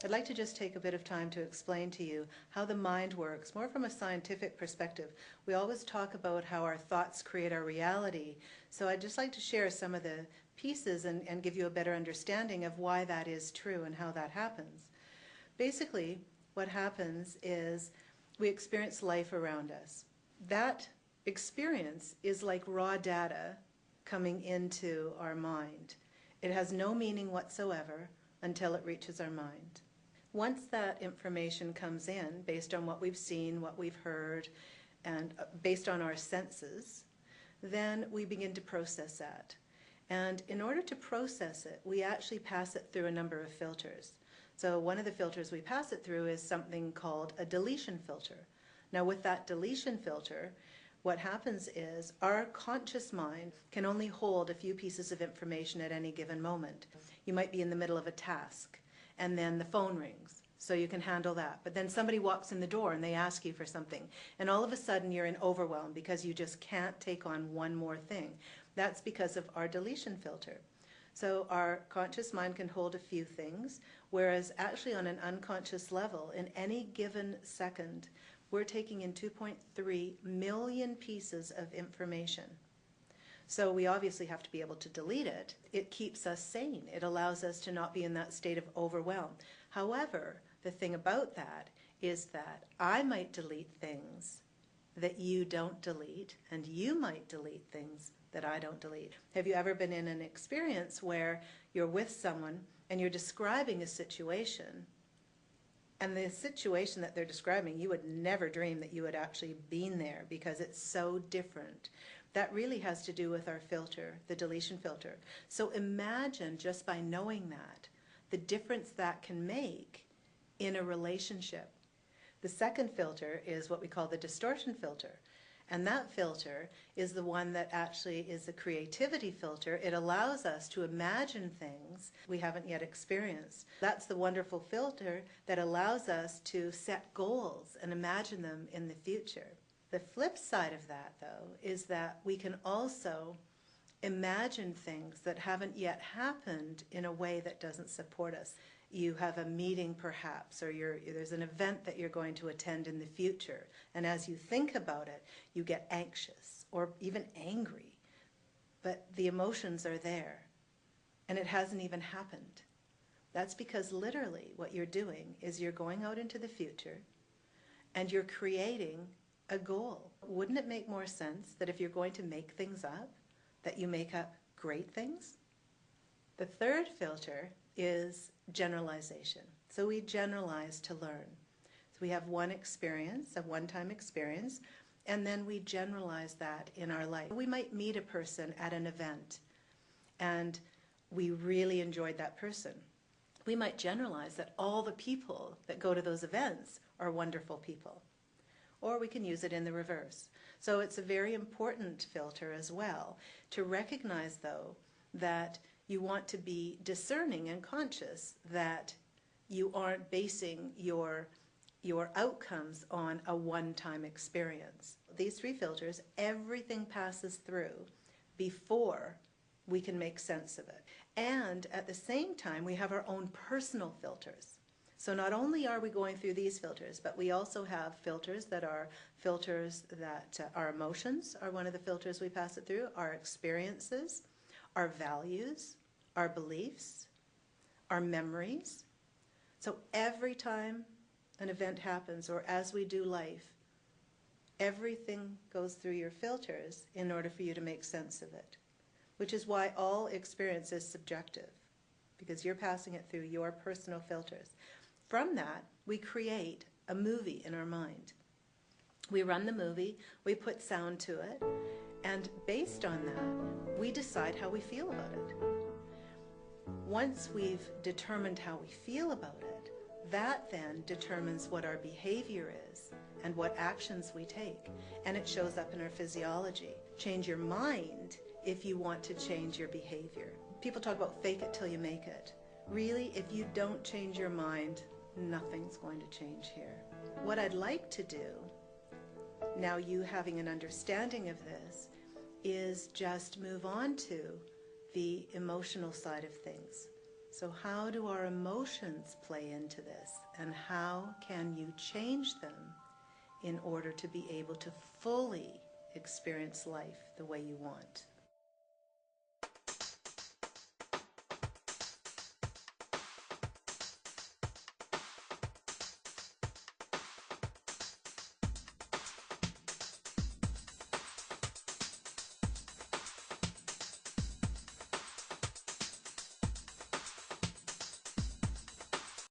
I'd like to just take a bit of time to explain to you how the mind works, more from a scientific perspective. We always talk about how our thoughts create our reality, so I'd just like to share some of the pieces and give you a better understanding of why that is true and how that happens. Basically, what happens is we experience life around us. That experience is like raw data coming into our mind. It has no meaning whatsoever until it reaches our mind. Once that information comes in, based on what we've seen, what we've heard, and based on our senses, then we begin to process that. And in order to process it, we actually pass it through a number of filters. So one of the filters we pass it through is something called a deletion filter. Now with that deletion filter, what happens is our conscious mind can only hold a few pieces of information at any given moment. You might be in the middle of a task, and then the phone rings, so you can handle that. But then somebody walks in the door and they ask you for something, and all of a sudden you're in overwhelm because you just can't take on one more thing. That's because of our deletion filter. So our conscious mind can hold a few things, whereas actually on an unconscious level, in any given second, we're taking in 2.3 million pieces of information. So we obviously have to be able to delete it. It keeps us sane. It allows us to not be in that state of overwhelm. However, the thing about that is that I might delete things that you don't delete, and you might delete things that I don't delete. Have you ever been in an experience where you're with someone and you're describing a situation, and the situation that they're describing, you would never dream that you had actually been there because it's so different? That really has to do with our filter, the deletion filter. So imagine, just by knowing that, the difference that can make in a relationship. The second filter is what we call the distortion filter. And that filter is the one that actually is the creativity filter. It allows us to imagine things we haven't yet experienced. That's the wonderful filter that allows us to set goals and imagine them in the future. The flip side of that, though, is that we can also imagine things that haven't yet happened in a way that doesn't support us. You have a meeting perhaps, or there's an event that you're going to attend in the future, and as you think about it, you get anxious or even angry, but the emotions are there, and it hasn't even happened. That's because literally what you're doing is you're going out into the future and you're creating a goal. Wouldn't it make more sense that if you're going to make things up, that you make up great things? The third filter is generalization. So we generalize to learn. So we have one experience, a one-time experience, and then we generalize that in our life. We might meet a person at an event, and we really enjoyed that person. We might generalize that all the people that go to those events are wonderful people. Or we can use it in the reverse. So it's a very important filter as well to recognize, though, that you want to be discerning and conscious that you aren't basing your outcomes on a one-time experience. These three filters, everything passes through before we can make sense of it. And at the same time, we have our own personal filters. So not only are we going through these filters, but we also have filters that our emotions are one of the filters we pass it through, our experiences, our values, our beliefs, our memories. So every time an event happens, or as we do life, everything goes through your filters in order for you to make sense of it, which is why all experience is subjective, because you're passing it through your personal filters. From that, we create a movie in our mind. We run the movie, we put sound to it, and based on that, we decide how we feel about it. Once we've determined how we feel about it, that then determines what our behavior is and what actions we take, and it shows up in our physiology. Change your mind if you want to change your behavior. People talk about fake it till you make it. Really, if you don't change your mind, nothing's going to change here. What I'd like to do, now you having an understanding of this, is just move on to the emotional side of things. So how do our emotions play into this? And how can you change them in order to be able to fully experience life the way you want?